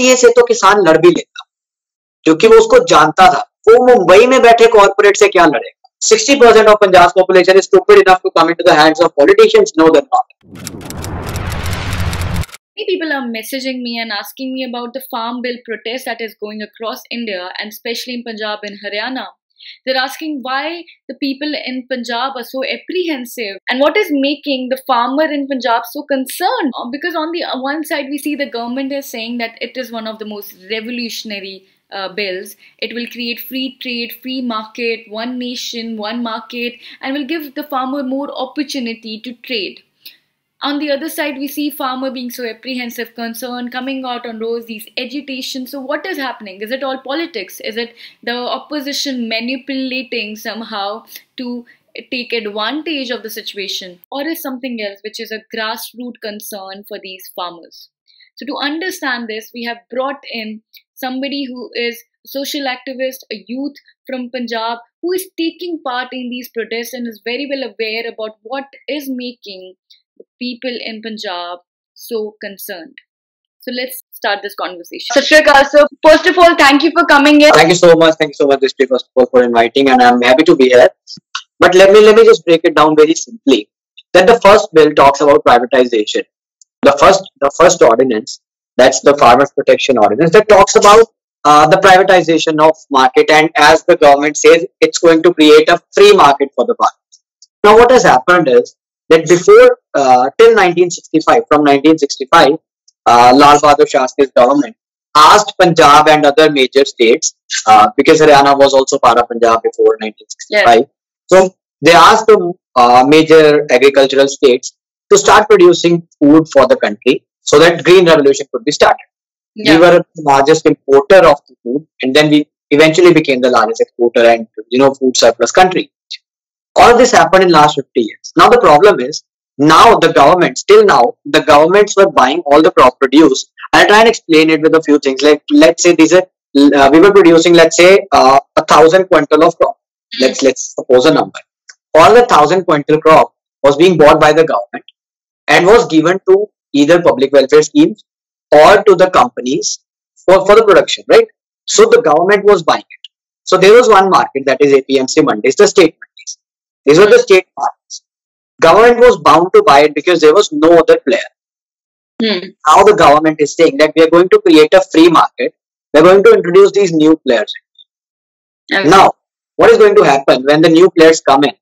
RTA से तो किसान लड़ भी लेता, क्योंकि वो उसको जानता था। वो मुंबई में बैठे कॉर्पोरेट से क्या लड़ेगा? 60% of Punjab's population is stupid enough to come into the hands of politicians. No, they're not. Many people are messaging me and asking me about the farm bill protest that is going across India, and especially in Punjab and Haryana. They're asking why the people in Punjab are so apprehensive and what is making the farmer in Punjab so concerned. Because on the one side, we see the government is saying that it is one of the most revolutionary bills. It will create free trade, free market, one nation, one market, and will give the farmer more opportunity to trade. On the other side, we see farmer being so apprehensive, concerned, coming out on roads, these agitation. So what is happening? Is it all politics? Is it the opposition manipulating somehow to take advantage of the situation? Or is something else which is a grassroots concern for these farmers? So to understand this, we have brought in somebody who is a social activist, a youth from Punjab, who is taking part in these protests and is very well aware about what is making people in Punjab so concerned. So let's start this conversation. Sat Shri Akal, sir. First of all, thank you for coming in. Thank you so much, Drishti, first of all, for inviting, and I'm happy to be here. But let me just break it down very simply. That the first bill talks about privatization. The first ordinance, that's the Farmers Protection Ordinance, that talks about the privatization of market, and as the government says, it's going to create a free market for the farmers. Now, what has happened is that before till 1965, from 1965, Lal Bahadur Shastri's government asked Punjab and other major states, because Haryana was also part of Punjab before 1965. Yes. So they asked the major agricultural states to start producing food for the country so that green revolution could be started. Yeah. We were the largest importer of the food, and then we eventually became the largest exporter and food surplus country. All this happened in last 50 years. Now the problem is, now the government, still now, the governments were buying all the crop produce. I'll try and explain it with a few things. Like, let's say these are, we were producing, let's say, 1,000 quintal of crop. Let's suppose a number. All the 1,000 quintal crop was being bought by the government and was given to either public welfare schemes or to the companies for the production, right? So the government was buying it. So there was one market, that is APMC Mandis, the state mandis. These were the state markets. Government was bound to buy it because there was no other player. Now the government is saying that we are going to create a free market. We are going to introduce these new players. Okay. Now, what is going to happen when the new players come in?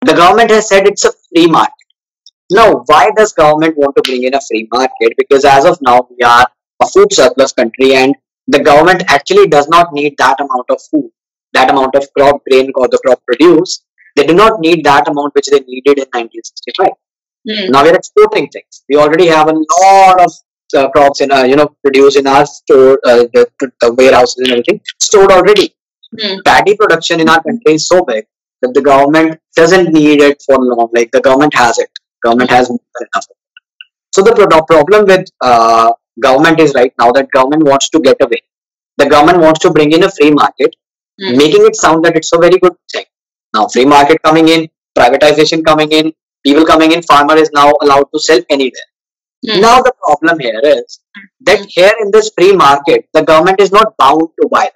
The government has said it's a free market. Now, why does government want to bring in a free market? Because as of now, we are a food surplus country, and the government actually does not need that amount of food, that amount of crop grain or the crop produce. They do not need that amount which they needed in 1965. Now we are exporting things. We already have a lot of crops in produced in our store, the warehouses and everything stored already. Paddy production in our country is so big that the government doesn't need it for long. Like, the government has it. Government has more than enough. So the problem with government is right now that government wants to get away. The government wants to bring in a free market, making it sound that it's a very good thing. Now, free market coming in, privatization coming in, people coming in, farmer is now allowed to sell anywhere. Now the problem here is that here in this free market, the government is not bound to buy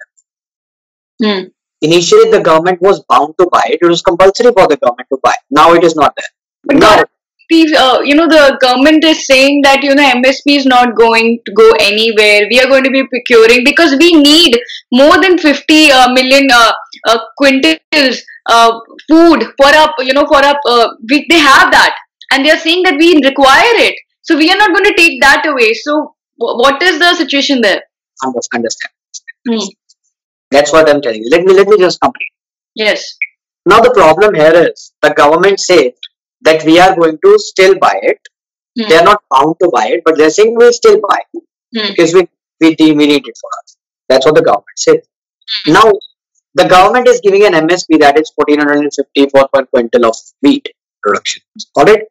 them. Initially, the government was bound to buy it. It was compulsory for the government to buy. Now it is not there. But now, the government is saying that MSP is not going to go anywhere. We are going to be procuring because we need more than 50 million quintals food for up. They have that, and they are saying that we require it. So we are not going to take that away. So what is the situation there? Understand. That's what I'm telling you. Let me just complete. Yes. Now the problem here is the government says that we are going to still buy it. They are not bound to buy it, but they're saying we'll still buy it because we need it for us. That's what the government says. Now, the government is giving an MSP that is 1,450 for per quintal of wheat production. Got it?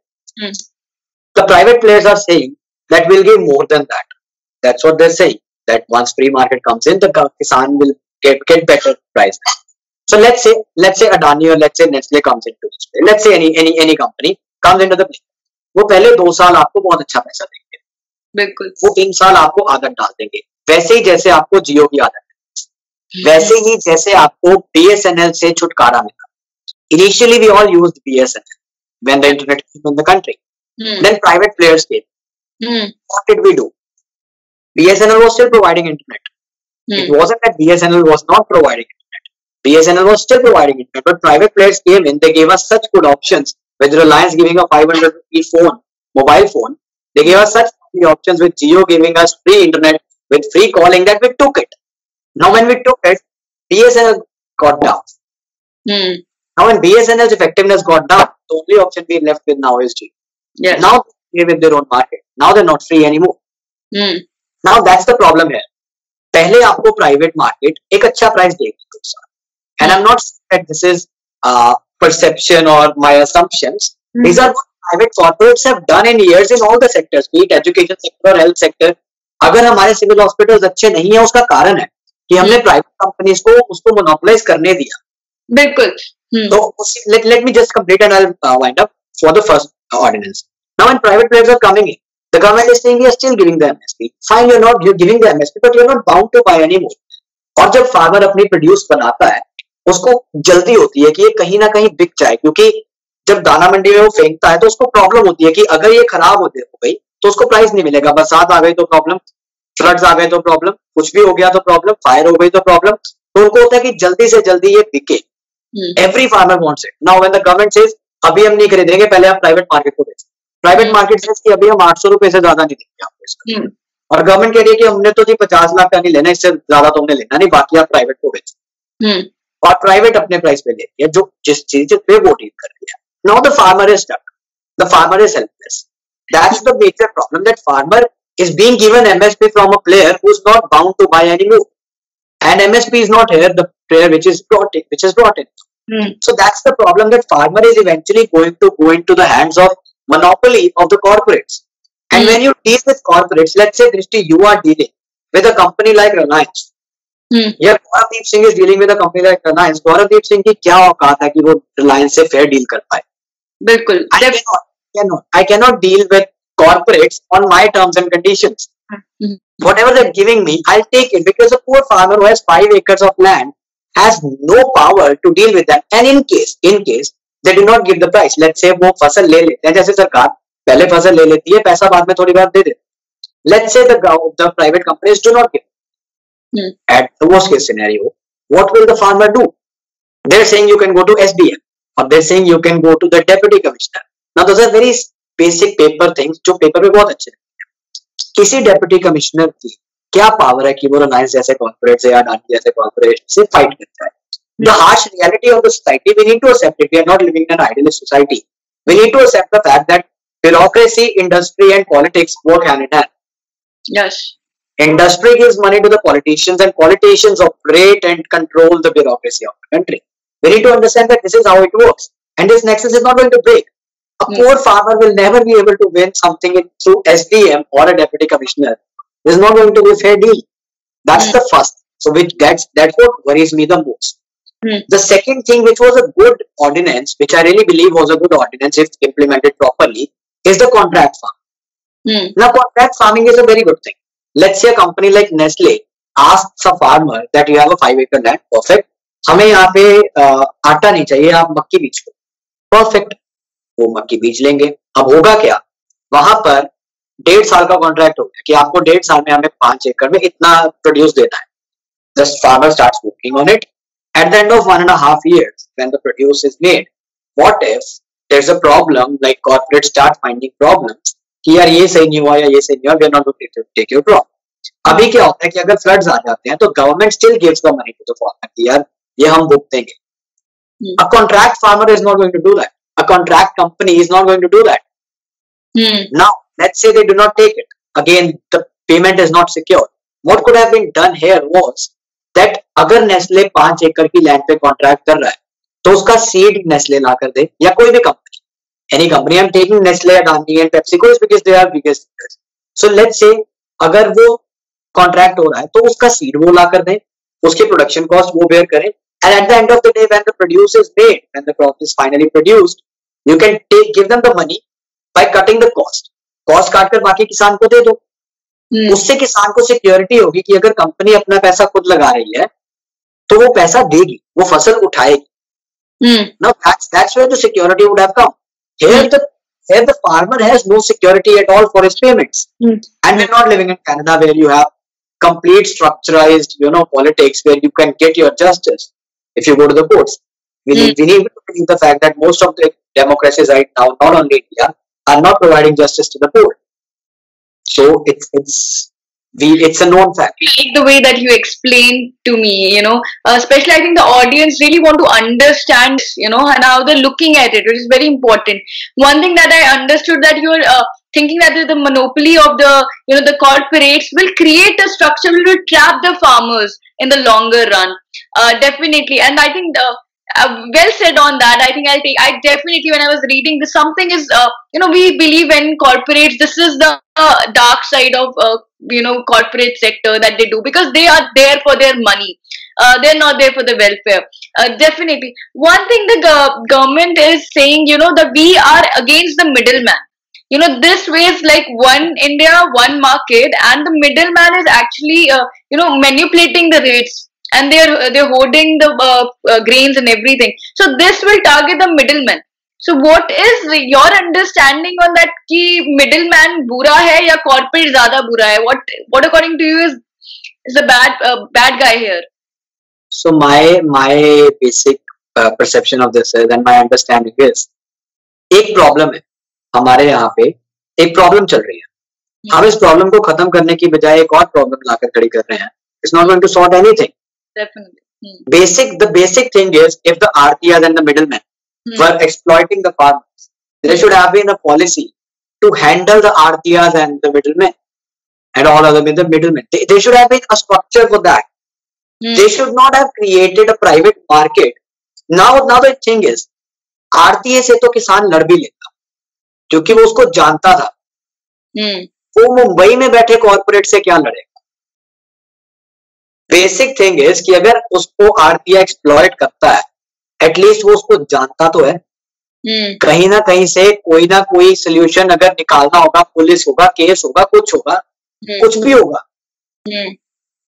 The private players are saying that we'll give more than that. That's what they're saying. That once free market comes in, the Kisan will get better price. So let's say Adani or let's say Nestle comes into this play. Let's say any company comes into the play. वो पहले 2 साल आपको बहुत अच्छा पैसा देंगे. बिल्कुल. वो 3 साल आपको आदत डाल देंगे. वैसे ही जैसे आपको जियो की आदत है, वैसे ही जैसे आपको BSNL से छुटकारा मिला. Initially we all used BSNL when the internet came in the country. Then private players came. What did we do? BSNL was still providing internet. It wasn't that BSNL was not providing internet. BSNL was still providing internet, but private players came in. They gave us such good options. With Reliance giving a 500 rupee phone, mobile phone, they gave us such many options. With Jio giving us free internet with free calling, that we took it. Now when we took it, BSNL got down. Now when BSNL's effectiveness got down, the only option we left with now is Jio. Yes. Now they with their own market. Now they're not free anymore. Now that's the problem here. पहले आपको private market एक अच्छा price देगी दोस्तों. And I'm not saying that this is perception or my assumptions. These are what private corporates have done in years in all the sectors, be it education sector or health sector. अगर हमारे civil hospitals अच्छे नहीं है, उसका कारण है कि हमने प्राइवेट कंपनीज को उसको मोनोपोलाइज करने दिया. बिल्कुल. So let me just complete and I'll wind up for the first ordinance. Now when private players are coming in, the government is saying we are still giving the MSP. Fine, you're giving the MSP, but you're not bound to buy anymore. और जब farmer अपनी produce बनाता है, उसको जल्दी होती है कि ये कहीं ना कहीं बिक जाए, क्योंकि जब दाना मंडी में वो फेंकता है तो उसको प्रॉब्लम होती है कि अगर ये खराब हो गई तो उसको प्राइस नहीं मिलेगा. बरसात आ गई तो प्रॉब्लम, फ्लड्स आ गए तो प्रॉब्लम, कुछ भी हो गया तो प्रॉब्लम, फायर हो गई तो प्रॉब्लम. तो उनको होता है कि जल्दी से जल्दी ये बिके. Every farmer wants it. Now when the government says अभी हम नहीं खरीदेंगे, पहले आप प्राइवेट मार्केट को बेचो. प्राइवेट मार्केट सेज कि अभी हम 800 रुपए से ज्यादा नहीं देंगे आपको इसका. और गवर्नमेंट कह रही है कि हमने तो जी 50 लाख का नहीं लेना, इससे ज्यादा तो हमने लेना नहीं, बाकी आप प्राइवेट को बेचो. और प्राइवेट अपने प्राइस पे लेती है जो जिस चीज पे वो डील कर रही है. Now the farmer is stuck, the farmer is helpless. That's the major problem, that farmer is being given MSP from a player who's not bound to buy anymore. And MSP is not here, the player which is brought in. So that's the problem, that farmer is eventually going to go into the hands of monopoly of the corporates. And when you deal with corporates, let's say Drishti, you are dealing with a company like Reliance. Yeah, Gauravdeep Singh is dealing with a company like Reliance. Gauravdeep Singh की क्या औकात है कि वो Reliance से fair deal कर पाए? बिल्कुल. I cannot deal with corporates on my terms and conditions. Whatever they're giving me, I'll take it, because a poor farmer who has 5 acres of land has no power to deal with that. And in case they do not give the price, let's say वो फसल ले लेते हैं, जैसे सरकार पहले फसल ले लेती है, पैसा बाद में थोड़ी बार दे देती है. Let's say the private companies do not give. At the worst case scenario, what will the farmer do? They're saying you can go to SDM, or they're saying you can go to the deputy commissioner. Now those are very basic paper things जो paper पे बहुत अच्छे हैं. किसी deputy commissioner की क्या power है कि वो रिलायंस जैसे कॉर्पोरेट से या अडानी जैसे कॉर्पोरेट से फाइट करता है? The harsh reality of the society, we need to accept it. We are not living in an idealist society. We need to accept the fact that bureaucracy, industry and politics work hand in hand. Yes. Industry gives money to the politicians and politicians operate and control the bureaucracy of the country. We need to understand that this is how it works, and this nexus is not going to break. A poor farmer will never be able to win something through SDM or a deputy commissioner. This is not going to be a fair deal. That's the first. So that's what worries me the most. The second thing, which was a good ordinance, which I really believe was a good ordinance if implemented properly, is the contract farm. Now, contract farming is a very good thing. Let's say a company like Nestle asks a farmer that you have a 5-acre land, perfect. हमें यहाँ पे आटा नहीं चाहिए, आप मक्की बीज लो, perfect. वो मक्की बीज लेंगे. अब होगा क्या, वहां पर 1.5 साल का कॉन्ट्रैक्ट हो गया कि आपको 1.5 साल में हमें 5 एकड़ में इतना प्रोड्यूस देना है. The farmer starts working on it. At the end of 1.5 years, when the produce is made, what if there's a problem, like corporates start finding problems कि यार ये सही नहीं हुआ या ये सही नहीं हुआ, we are not going to take your crop. अभी क्या होता है कि अगर फ्लड्स आ जाते हैं तो government still gives the money to the farmer कि यार ये हम बुक देंगे. A contract farmer is not going to do that. A contract company is not going to do that. Now, let's say they do not take it. Again, the payment is not secure. What could have been done here was that अगर Nestle 5 एकड़ की land पे contract कर रहा है तो उसका seed Nestle ला कर दे, या कोई भी company, any company. I am taking Nestle, Adani and PepsiCo because they are biggest leaders. So let's say अगर वो कॉन्ट्रैक्ट हो रहा है तो उसका सीड वो ला कर दे, उसके प्रोडक्शन कॉस्ट वो बेयर करे. And at the end of the day, when the produce is made, when the crop is finally produced, you can give them the money by cutting the cost. Cost काट कर बाकी किसान को दे दो. उससे किसान को सिक्योरिटी होगी कि अगर कंपनी अपना पैसा खुद लगा रही है तो वो पैसा देगी, वो फसल उठाएगी. Now that's where the security would have come. Here the farmer has no security at all for his payments. And we're not living in Canada where you have complete structurized, politics where you can get your justice if you go to the courts. We need to believe the fact that most of the democracies right now, not only India, are not providing justice to the poor. So it's a known fact. I like the way that you explained to me, especially I think the audience really want to understand, and how they're looking at it, which is very important. One thing that I understood that you're thinking that the monopoly of the corporates will create a structure which will trap the farmers in the longer run. Definitely. And I think well said on that. I definitely, when I was reading this, something is, we believe in corporates. This is the dark side of, corporate sector that they do, because they are there for their money. They're not there for the welfare. Definitely. One thing the government is saying, that we are against the middleman. This way is like one India, one market, and the middleman is actually, manipulating the rates. And they're hoarding the grains and everything. So this will target the middleman. So what is your understanding on that? Ki middleman bura hai ya corporate zyada bura hai? What according to you is the bad guy here? So my basic perception of this is, and my understanding is, एक problem है हमारे यहाँ पे, एक problem चल रही है. हम इस प्रॉब्लम को खत्म करने की बजाय एक और प्रॉब्लम लाकर खड़ी कर रहे हैं. It's not going to sort anything. Definitely. The basic thing is, if the RTRs and the middlemen were exploiting the farmers, there should have been a policy to handle the RTRs and the middlemen and all other middlemen. They should have been a structure for that. They should not have created a private market. Now the thing is, RTA से तो किसान लड़ भी लेता क्योंकि वो उसको जानता था. वो मुंबई में बैठे कॉर्पोरेट से क्या लड़ेगा? बेसिक थिंग इज कि अगर उसको आरटीआई एक्सप्लॉइट करता है, एटलीस्ट वो उसको जानता तो है. कहीं ना कहीं से कोई ना कोई सोल्यूशन अगर निकालना होगा, पुलिस होगा, केस होगा, कुछ होगा, कुछ भी होगा,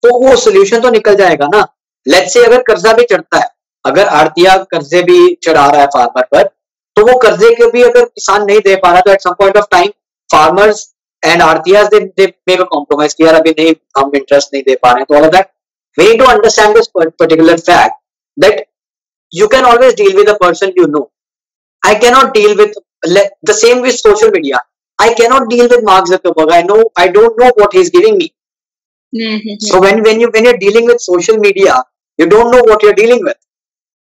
तो वो सोल्यूशन तो निकल जाएगा ना. लेट्स से अगर कर्जा भी चढ़ता है, अगर आरटीआई कर्जे भी चढ़ा रहा है फार्मर पर, तो वो कर्जे के भी अगर किसान नहीं दे पा रहा, तो at some point of time farmers and RTI they make a compromise कि यार अभी नहीं, हम इंटरेस्ट नहीं दे पा रहे हैं. तो all of that we need to understand this particular fact that you can always deal with a person you know. I cannot deal with the same with social media. I cannot deal with Mark Zuckerberg. I don't know what he's giving me. So when you're dealing with social media, you don't know what you're dealing with.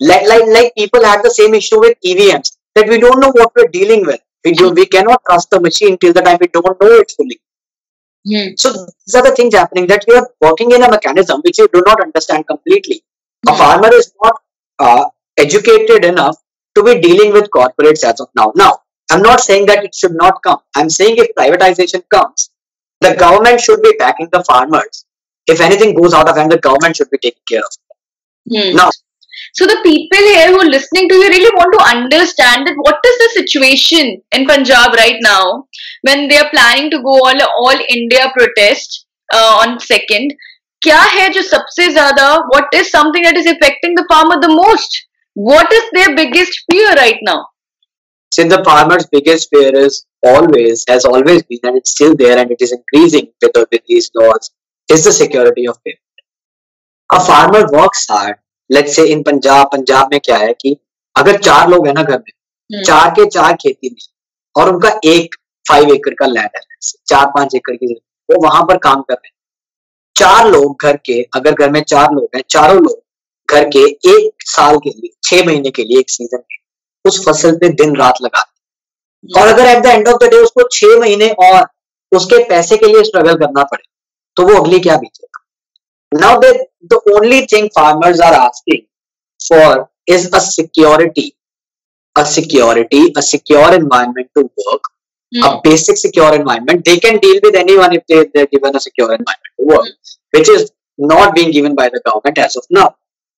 Like people had the same issue with EVMs, that we don't know what we're dealing with. We cannot trust the machine till the time we don't know it fully. So these are the things happening, that you are working in a mechanism which you do not understand completely. A farmer is not educated enough to be dealing with corporates as of now. Now, I'm not saying that it should not come. I'm saying if privatization comes, the government should be backing the farmers. If anything goes out of hand, the government should be taking care of it. Now, so the people here who are listening to you really want to understand that what is the situation in Punjab right now when they are planning to go all India protest on 2nd. क्या है जो सबसे ज़्यादा, what is something that is affecting the farmer the most? What is their biggest fear right now? See, the farmer's biggest fear has always been, and it's still there, and it is increasing with these laws, is the security of payment. A farmer works hard. Let's say in Punjab में क्या है कि अगर 4 लोग हैं ना घर में, 4 के 4 खेती में, और उनका 5 एकड़ का लैंड है, 4-5 एकड़ की, वो वहां पर काम कर रहे हैं. 4 लोग घर के, अगर घर में 4 लोग हैं, चारों लोग घर के 1 साल के लिए, 6 महीने के लिए, एक सीजन में उस फसल पे दिन रात लगाते हैं. और अगर at the end of the day उसको 6 महीने और उसके पैसे के लिए स्ट्रगल करना पड़े, तो वो अगली क्या बीतेगा? Now the only thing farmers are asking for is a secure environment to work, a basic secure environment. They can deal with anyone if they're given a secure environment to work, which is not being given by the government as of now.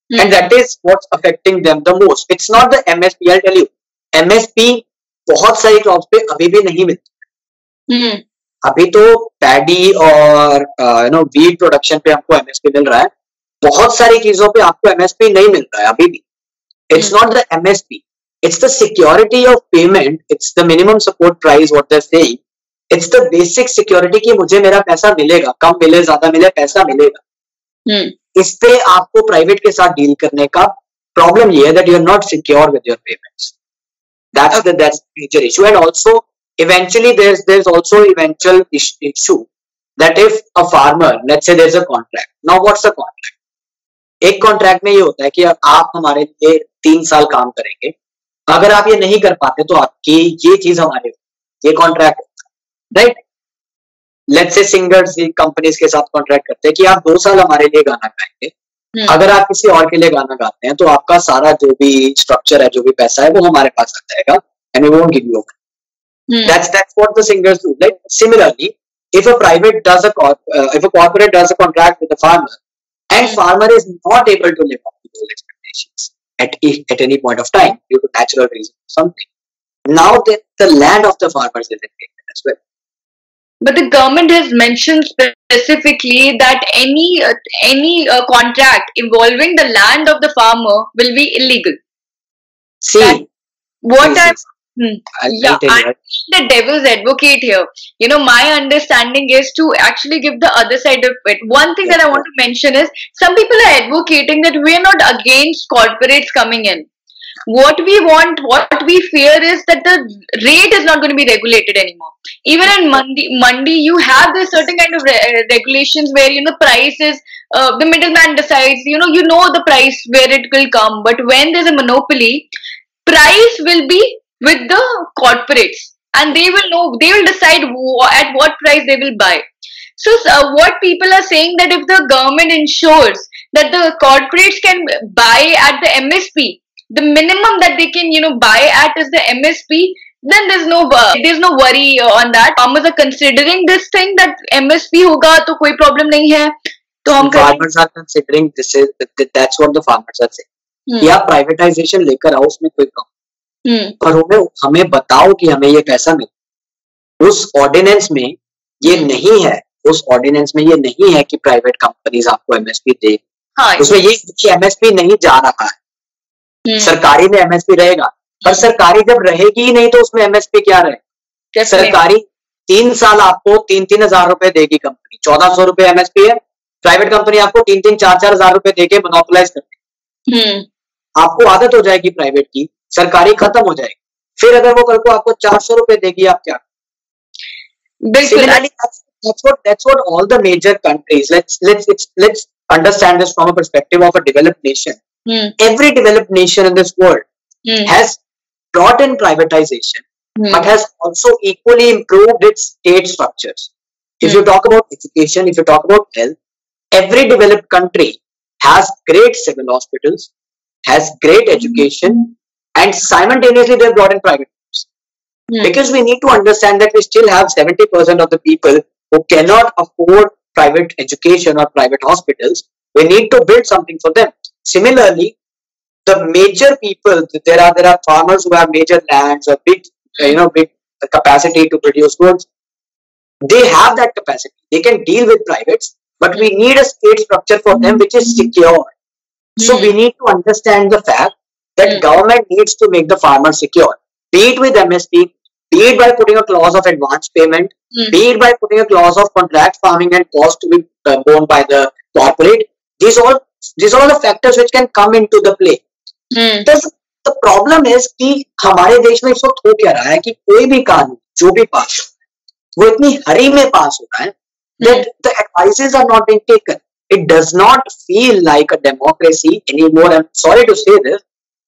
And that is what's affecting them the most. It's not the MSP, I'll tell you. MSP बहुत सारी crops पे अभी भी नहीं मिलती. अभी तो paddy और वीट प्रोडक्शन पे हमको एमएसपी मिल रहा है, बहुत सारी चीजों पे आपको एमएसपी नहीं मिल रहा है अभी भी. It's not the MSP, it's the security of payment, it's the minimum support price what they are saying. It's the basic security कि मुझे मेरा पैसा मिलेगा, कम मिले ज्यादा मिले पैसा मिलेगा. इस पे आपको प्राइवेट के साथ डील करने का प्रॉब्लम ये है that you are not secure with your payments. That's the major issue. And also eventually there's also eventual issue that if a farmer, let's say there's a contract. Now what's the contract? एक contract में ये होता है कि आप हमारे लिए 3 साल काम करेंगे, अगर आप ये नहीं कर पाते तो आपकी ये चीज हमारे, ये contract, right. Let's say singers companies के साथ कॉन्ट्रैक्ट करते हैं कि आप 2 साल हमारे लिए गाना गाएंगे, अगर आप किसी और के लिए गाना गाते हैं तो आपका सारा जो भी स्ट्रक्चर है, जो भी पैसा है, वो हमारे पास आ जाएगा and we won't give you a money. That's what the singers do. Like similarly, if a corporate does a contract with a farmer and farmer is not able to live up to those expectations at any point of time due to natural reasons or something, now the land of the farmers is in danger as well. But the government has mentioned specifically that any contract involving the land of the farmer will be illegal. See, what I'm the devil's advocate here. My understanding is to actually give the other side of it. One thing that I want to mention is some people are advocating that we are not against corporates coming in. What we want, what we fear is that the rate is not going to be regulated anymore. Even in Mandi, you have this certain kind of regulations where price is the middleman decides. You know the price where it will come. But when there's a monopoly, price will be with the corporates, and they will know. They will decide at what price they will buy. So what people are saying that if the government ensures that the corporates can buy at the MSP. The minimum that they can, buy at is the MSP. Then there's no worry on that. Farmers are considering this thing that MSP होगा तो कोई problem नहीं है. तो हम farmers are considering this is that's what the farmers are saying. कि आप privatization लेकर आओ, उसमें कोई problem. पर हमें बताओ कि हमें ये पैसा मिले. उस ordinance में ये नहीं है. उस ordinance में ये नहीं है कि private companies आपको MSP दे. उसमें ये कि MSP नहीं जा रहा है. सरकारी में एमएसपी रहेगा, पर सरकारी जब रहेगी ही नहीं तो उसमें एमएसपी क्या रहे. सरकारी 3 साल आपको 3-3 हजार रुपए देगी कंपनी, 1400 रुपए एमएसपी है. प्राइवेट कंपनी आपको 3-3, 4-4 हजार रुपए देके मोनोपोलाइज करती है. आपको आदत हो जाएगी प्राइवेट की, सरकारी खत्म हो जाएगी. फिर अगर वो कल को आपको 400 रुपए देगी, आप क्या? That's what all the major countries. Let's understand this from a perspective of a developed nation. Every developed nation in this world has brought in privatization, but has also equally improved its state structures. If you talk about education, if you talk about health, every developed country has great civil hospitals, has great education, and simultaneously they have brought in private hospitals. Because we need to understand that we still have 70% of the people who cannot afford private education or private hospitals. We need to build something for them. Similarly, the major people, there are farmers who have major lands or big capacity to produce goods. They have that capacity. They can deal with privates, but we need a state structure for them which is secure. So we need to understand the fact that government needs to make the farmer secure. Be it with MSP, be it by putting a clause of advance payment, be it by putting a clause of contract farming and cost to be borne by the corporate. These are all the factors which can come into the play. The problem is कि हमारे देश में इस वक्त हो क्या रहा है कि कोई भी कानून जो भी पास हो रहा है वो इतनी हरी में पास हो रहा है that the advices are not being taken. It does not feel like a democracy anymore. I'm sorry to say this,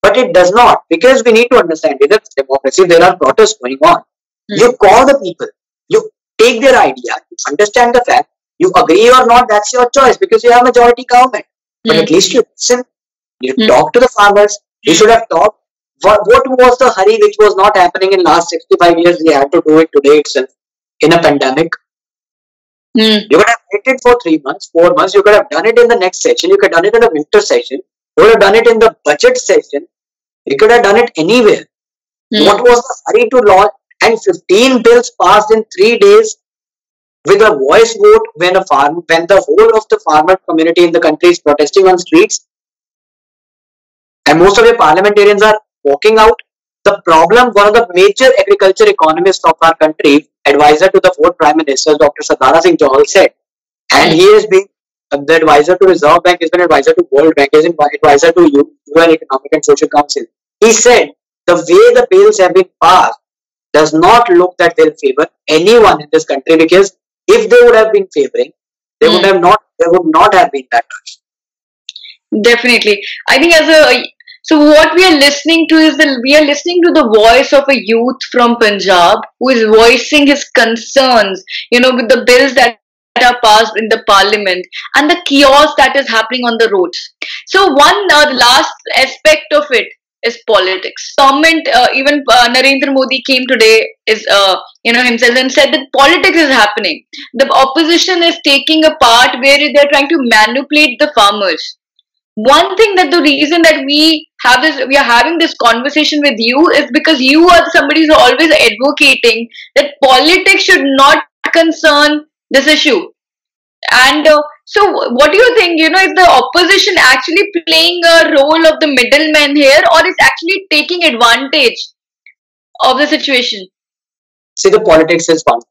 but it does not, because we need to understand it is democracy. There are protests going on. You call the people, you take their idea, you understand the fact, you agree or not, that's your choice because you have majority government. But at least you listen, you talk to the farmers. You should have talked. What was the hurry which was not happening in last 65 years? We had to do it today itself in a pandemic. You could have waited for 3 months, 4 months. You could have done it in the next session. You could have done it in the winter session. You could have done it in the budget session. You could have done it anywhere. What was the hurry to launch? And 15 bills passed in 3 days. with a voice vote, when the whole of the farmer community in the country is protesting on streets, and most of the parliamentarians are walking out. The problem, one of the major agriculture economists of our country, advisor to the fourth Prime Minister, Dr. Sarvani Singh said, and he has been the advisor to Reserve Bank, has been advisor to World Bank, has been advisor to UN Economic and Social Council. He said the way the bills have been passed does not look that they'll favor anyone in this country, because if they would have been favoring, they would not have been that much. Definitely. I think so what we are listening to is we are listening to the voice of a youth from Punjab who is voicing his concerns, with the bills that are passed in the parliament and the chaos that is happening on the roads. So one last aspect of it is politics. Comment, even Narendra Modi came today himself and said that politics is happening. The opposition is taking a part where they're trying to manipulate the farmers. One thing, that the reason that we are having this conversation with you is because you are somebody who's always advocating that politics should not concern this issue. And so what do you think, is the opposition actually playing a role of the middleman here, or is actually taking advantage of the situation? See, the politics is bound.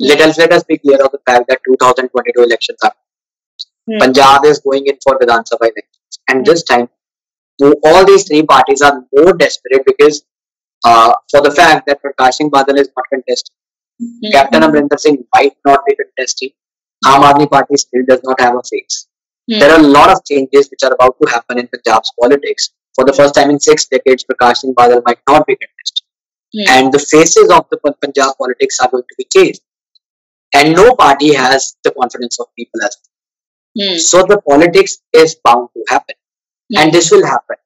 Let us be clear of the fact that 2022 elections are. Punjab is going in for Vidhan Sabha elections, and this time all these three parties are more desperate because for the fact that Prakash Singh Badal is not contesting, Captain Amrinder Singh might not be contesting, Aam Aadmi Party still does not have a face. There are a lot of changes which are about to happen in Punjab's politics. For the first time in 6 decades, Prakash Singh Badal might not be contested, and the faces of the Punjab politics are going to be changed, and no party has the confidence of people as well. So the politics is bound to happen, and this will happen.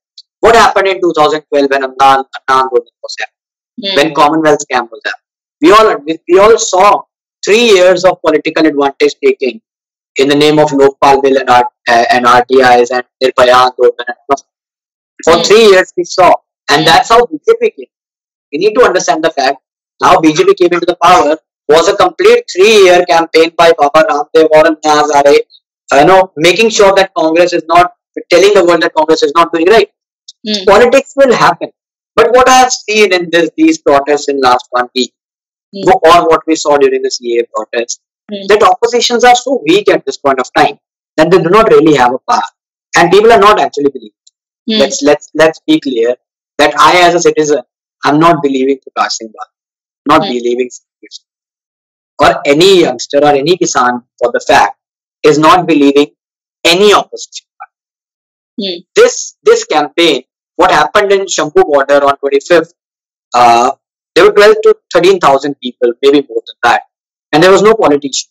What happened in 2012 when Anna was happening, when Commonwealth scam was happening? We all saw 3 years of political advantage taking in the name of Lokpal Bill and RTIs and Nirbhaya Andolon. For 3 years we saw, and that's how BJP came. We need to understand the fact how BJP came into the power was a complete 3-year campaign by Baba Ramdev or Nazare, making sure that Congress is not, telling the world that Congress is not doing right. Politics will happen. But what I have seen in these protests in last 1 week, or what we saw during the CAA protests, that oppositions are so weak at this point of time that they do not really have a power, and people are not actually believing. Let's be clear that I, as a citizen, I'm not believing Prakash Singh Badal, not believing or any youngster or any kisan, for the fact, is not believing any opposition party. This campaign, what happened in Shampu border on 25th, there were 12 to 13,000 people, maybe more than that, and there was no politician.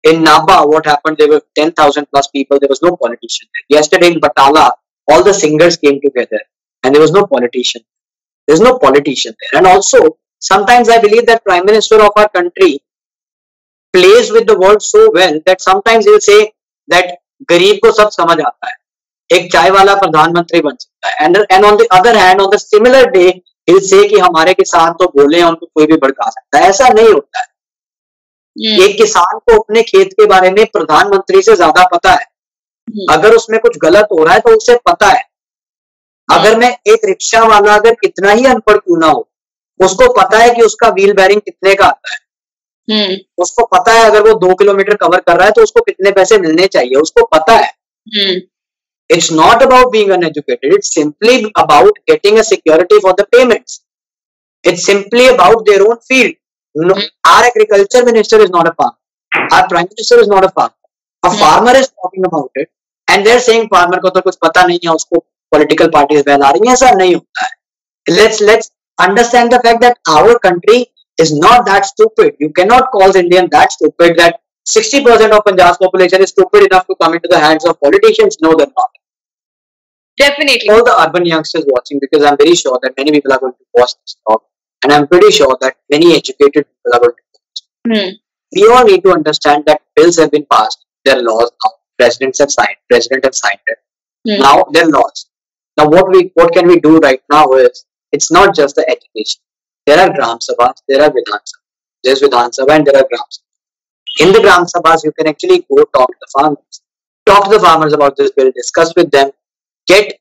In Naba, what happened, there were 10,000 plus people, there was no politician. Yesterday in Batala, all the singers came together, and there was no politician. There's no politician there. And also, sometimes I believe that Prime Minister of our country plays with the word so well that sometimes he will say that गरीब को सब समझ आता है, एक चाय वाला प्रधानमंत्री बन सकता है, and on the other hand, on the similar day, he will say कि हमारे किसान तो बोले हैं, उनको कोई भी भड़का सकता है. ऐसा नहीं होता है. एक किसान को अपने खेत के बारे में प्रधानमंत्री से ज्यादा पता है. अगर उसमें कुछ गलत हो रहा है तो उसे पता है. अगर मैं एक रिक्शा वाला अगर कितना ही अनपढ़ क्यों ना हो, उसको पता है कि उसका व्हील बैरिंग कितने का आता है. उसको पता है अगर वो 2 किलोमीटर कवर कर रहा है तो उसको कितने पैसे मिलने चाहिए, उसको पता है. It's not about being uneducated. It's simply about getting a security for the payments. It's simply about their own field. No, our agriculture minister is not a farmer. Our prime minister is not a farmer. A farmer is talking about it, and they're saying farmer को तो कुछ पता नहीं है, उसको political parties बहला रही हैं. ऐसा नहीं होता है. Let's understand the fact that our country is not that stupid. You cannot call Indian that stupid that 60% of Punjab's population is stupid enough to come into the hands of politicians. No, they're not. Definitely. All the urban youngsters watching, because I'm very sure that many people are going to watch this talk, and I'm pretty sure that many educated people are going to watch. We all need to understand that bills have been passed. There are laws now. President has signed it. Now there are laws. Now what can we do right now is, it's not just the education. There are Gram Sabhas, there are Vidhan Sabhas. There's Vidhan Sabha and there are Gram Sabhas. In the Gram Sabhas, you can actually go talk to the farmers. Talk to the farmers about this bill, discuss with them, get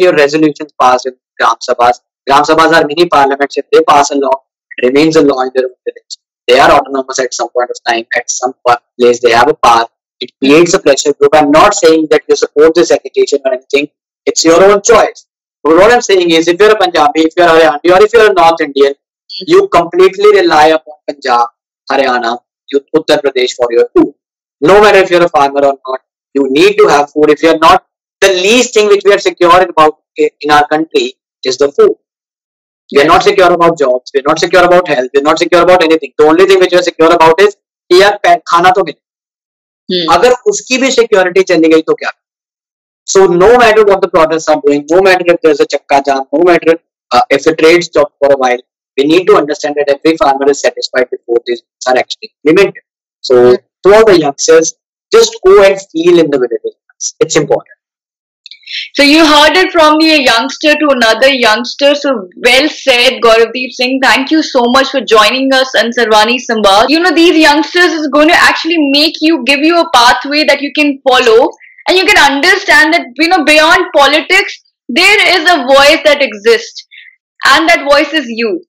your resolutions passed in Gram Sabhas. Gram Sabhas are mini parliaments. If they pass a law, it remains a law in their own village. They are autonomous at some point of time, at some place they have a power. It creates a pressure group. I'm not saying that you support this agitation or anything. It's your own choice. But what I'm saying is, if you're a Punjabi, if you're a Haryani, or if you're a North Indian, you completely rely upon Punjab, Haryana, Uttar Pradesh for your food. No matter if you're a farmer or not, you need to have food. If you're not, the least thing which we are secure about in our country is the food. We are not secure about jobs. We are not secure about health. We are not secure about anything. The only thing which we are secure about is कि यार खाना तो मिले. अगर उसकी भी security चली गई तो क्या? So no matter what the protests are doing, no matter if there's a chakka jam, no matter if the trade stops for a while, we need to understand that every farmer is satisfied before these are actually implemented. So to all the youngsters, just go and feel in the villages. It's important. So you heard it from a youngster to another youngster. So well said, Gauravdeep Singh. Thank you so much for joining us on Sarvani Samvaad. You know, these youngsters is going to actually give you a pathway that you can follow, and you can understand that, you know, beyond politics, there is a voice that exists. And that voice is you.